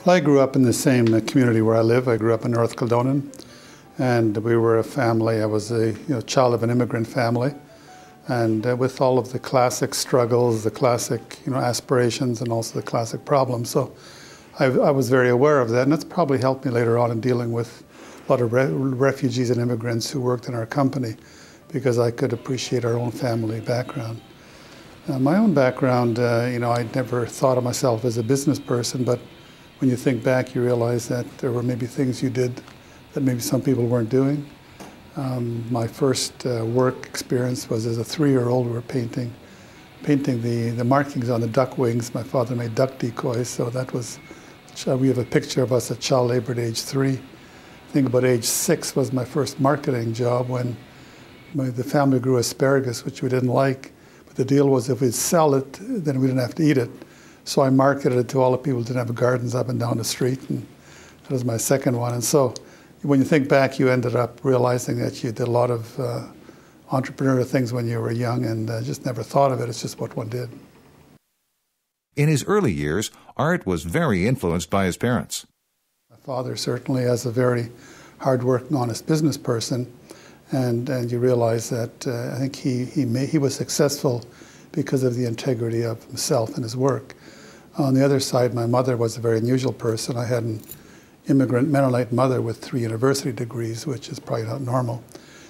Well, I grew up in the same community where I live. I grew up in North Kildonan, and we were a family. I was a child of an immigrant family, and with all of the classic struggles, the classic aspirations, and also the classic problems. So I was very aware of that, and that's probably helped me later on in dealing with a lot of refugees and immigrants who worked in our company, because I could appreciate our own family background. My own background, I never thought of myself as a business person, but when you think back, you realize that there were maybe things you did that maybe some people weren't doing. My first work experience was as a 3-year-old. We were painting the markings on the duck wings. My father made duck decoys, so that was, we have a picture of us at child labor at age 3. I think about age 6 was my first marketing job when the family grew asparagus, which we didn't like. But the deal was if we'd sell it, then we didn't have to eat it. So I marketed it to all the people who didn't have gardens up and down the street, and that was my second one. And so when you think back, you ended up realizing that you did a lot of entrepreneurial things when you were young, and just never thought of it. It's just what one did. In his early years, Art was very influenced by his parents. My father certainly, as a very hard-working, honest business person, and you realize that I think he was successful because of the integrity of himself and his work. On the other side, my mother was a very unusual person. I had an immigrant Mennonite mother with 3 university degrees, which is probably not normal.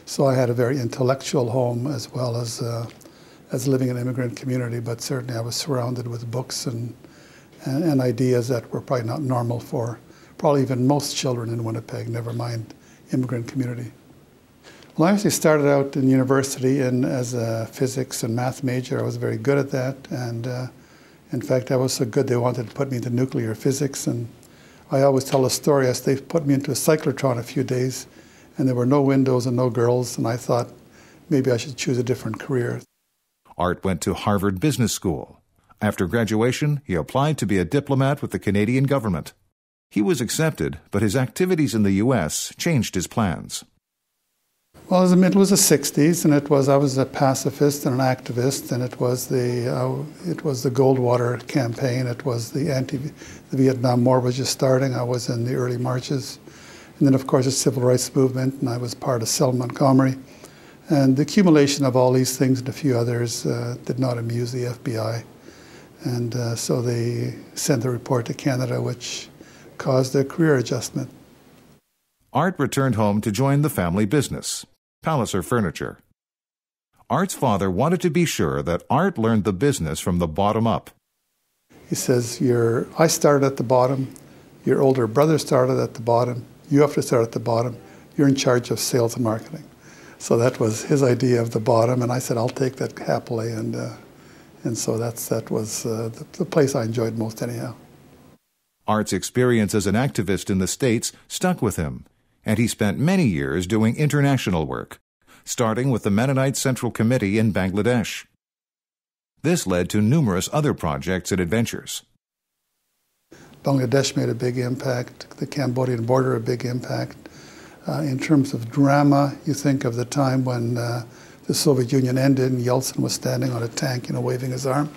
So I had a very intellectual home as well as living in an immigrant community, but certainly I was surrounded with books and ideas that were probably not normal for probably even most children in Winnipeg, never mind immigrant community. Well, I actually started out in university as a physics and math major. I was very good at that, and in fact, I was so good they wanted to put me into nuclear physics, and I always tell a story as they put me into a cyclotron a few days, and there were no windows and no girls, and I thought maybe I should choose a different career. Art went to Harvard Business School. After graduation, he applied to be a diplomat with the Canadian government. He was accepted, but his activities in the U.S. changed his plans. Well, it was the 60s, and I was a pacifist and an activist, and it was the Goldwater campaign. It was the Vietnam War was just starting. I was in the early marches, and then of course the civil rights movement, and I was part of Selma Montgomery. And the accumulation of all these things and a few others did not amuse the FBI, and so they sent a report to Canada, which caused a career adjustment. Art returned home to join the family business, Palliser Furniture. Art's father wanted to be sure that Art learned the business from the bottom up. He says, I started at the bottom, your older brother started at the bottom, you have to start at the bottom, you're in charge of sales and marketing. So that was his idea of the bottom, and I said, I'll take that happily, and so that was the place I enjoyed most anyhow. Art's experience as an activist in the States stuck with him, and he spent many years doing international work, starting with the Mennonite Central Committee in Bangladesh. This led to numerous other projects and adventures. Bangladesh made a big impact, the Cambodian border a big impact. In terms of drama, you think of the time when the Soviet Union ended and Yeltsin was standing on a tank, waving his arm.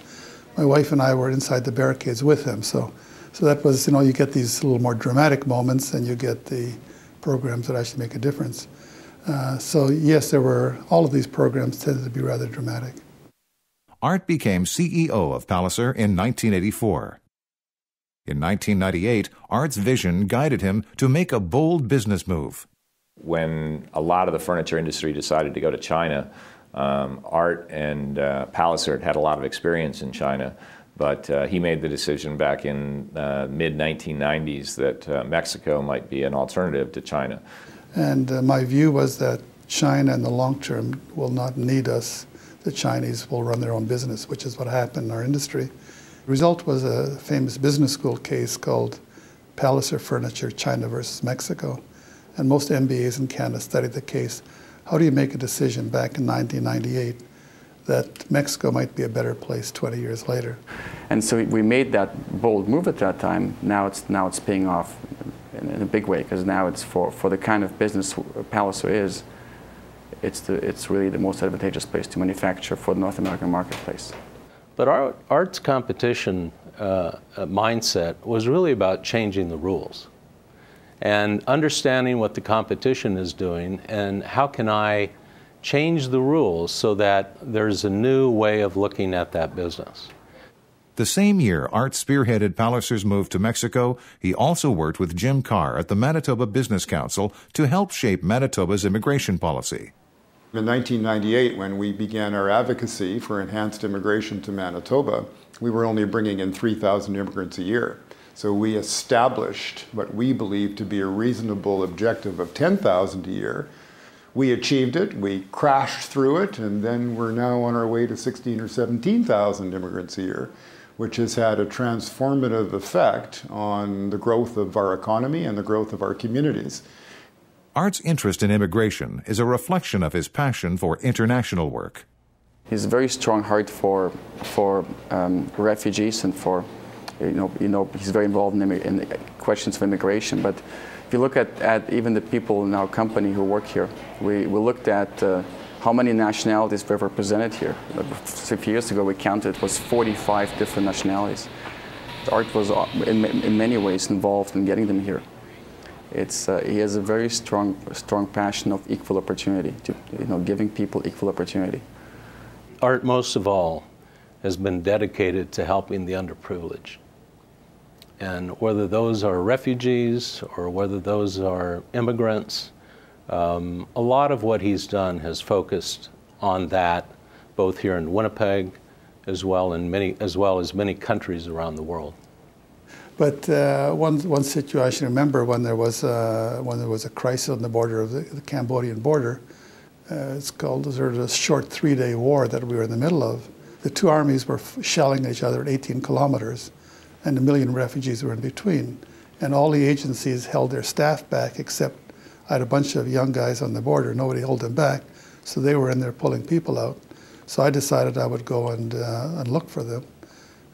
My wife and I were inside the barricades with him, so that was, you get these little more dramatic moments, and you get the programs that actually make a difference. So yes, all of these programs tended to be rather dramatic. Art became CEO of Palliser in 1984. In 1998, Art's vision guided him to make a bold business move. When a lot of the furniture industry decided to go to China, Art and Palliser had a lot of experience in China, but he made the decision back in mid-1990s that Mexico might be an alternative to China. And my view was that China in the long term will not need us. The Chinese will run their own business, which is what happened in our industry. The result was a famous business school case called Palliser Furniture, China versus Mexico. And most MBAs in Canada studied the case. How do you make a decision back in 1998 that Mexico might be a better place 20 years later? And so we made that bold move at that time. Now it's paying off in a big way, because now it's for the kind of business Palliser is, it's really the most advantageous place to manufacture for the North American marketplace. But Art's competition mindset was really about changing the rules and understanding what the competition is doing and how can I change the rules so that there's a new way of looking at that business. The same year Art spearheaded Palliser's move to Mexico, he also worked with Jim Carr at the Manitoba Business Council to help shape Manitoba's immigration policy. In 1998, when we began our advocacy for enhanced immigration to Manitoba, we were only bringing in 3,000 immigrants a year. So we established what we believed to be a reasonable objective of 10,000 a year. We achieved it, we crashed through it, and then we're now on our way to 16,000 or 17,000 immigrants a year, which has had a transformative effect on the growth of our economy and the growth of our communities. Art's interest in immigration is a reflection of his passion for international work. He's a very strong heart for refugees and for, he's very involved in questions of immigration. But if you look at even the people in our company who work here, we looked at how many nationalities were represented here. A few years ago we counted, it was 45 different nationalities. Art was in many ways involved in getting them here. He has a very strong passion of equal opportunity, giving people equal opportunity. Art, most of all, has been dedicated to helping the underprivileged. And whether those are refugees or whether those are immigrants, a lot of what he's done has focused on that, both here in Winnipeg as well as many countries around the world. But one situation, remember when there was a crisis on the border of the Cambodian border. It's called the short 3-day war that we were in the middle of. The two armies were shelling each other at 18 kilometers, and 1 million refugees were in between. And all the agencies held their staff back, except I had a bunch of young guys on the border. Nobody held them back, so they were in there pulling people out. So I decided I would go and look for them.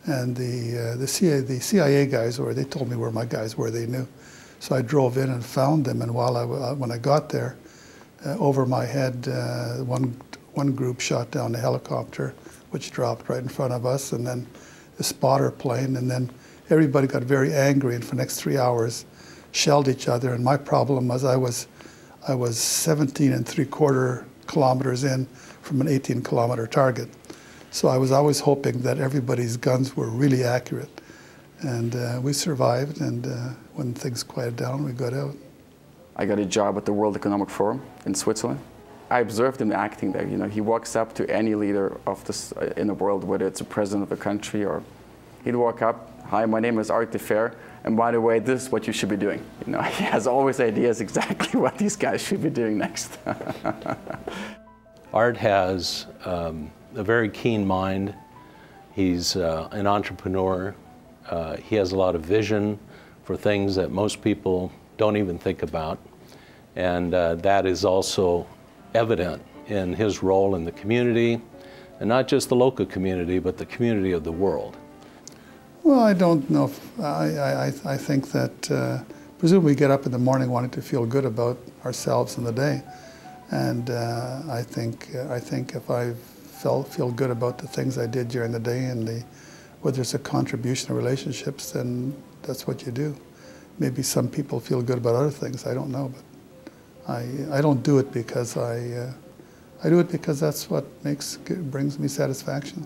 And the CIA guys they told me where my guys were. They knew. So I drove in and found them. And when I got there, over my head, one group shot down the helicopter, which dropped right in front of us, and then the spotter plane, and then everybody got very angry, and for the next 3 hours, shelled each other. And my problem was I was 17 3/4 kilometers in from an 18-kilometer target. So I was always hoping that everybody's guns were really accurate. And we survived, and when things quieted down, we got out. I got a job at the World Economic Forum in Switzerland. I observed him acting there. He walks up to any leader of this in the world, whether it's a president of a country or he'd walk up, "Hi, my name is Art DeFehr, and by the way, this is what you should be doing." He has always ideas exactly what these guys should be doing next. Art has a very keen mind. He's an entrepreneur. He has a lot of vision for things that most people don't even think about. And that is also evident in his role in the community, and not just the local community, but the community of the world. Well, I don't know. I think that presumably we get up in the morning wanting to feel good about ourselves and the day. And I think if I feel good about the things I did during the day and whether it's a contribution to relationships, then that's what you do. Maybe some people feel good about other things. I don't know, but I don't do it because I do it because that's what brings me satisfaction.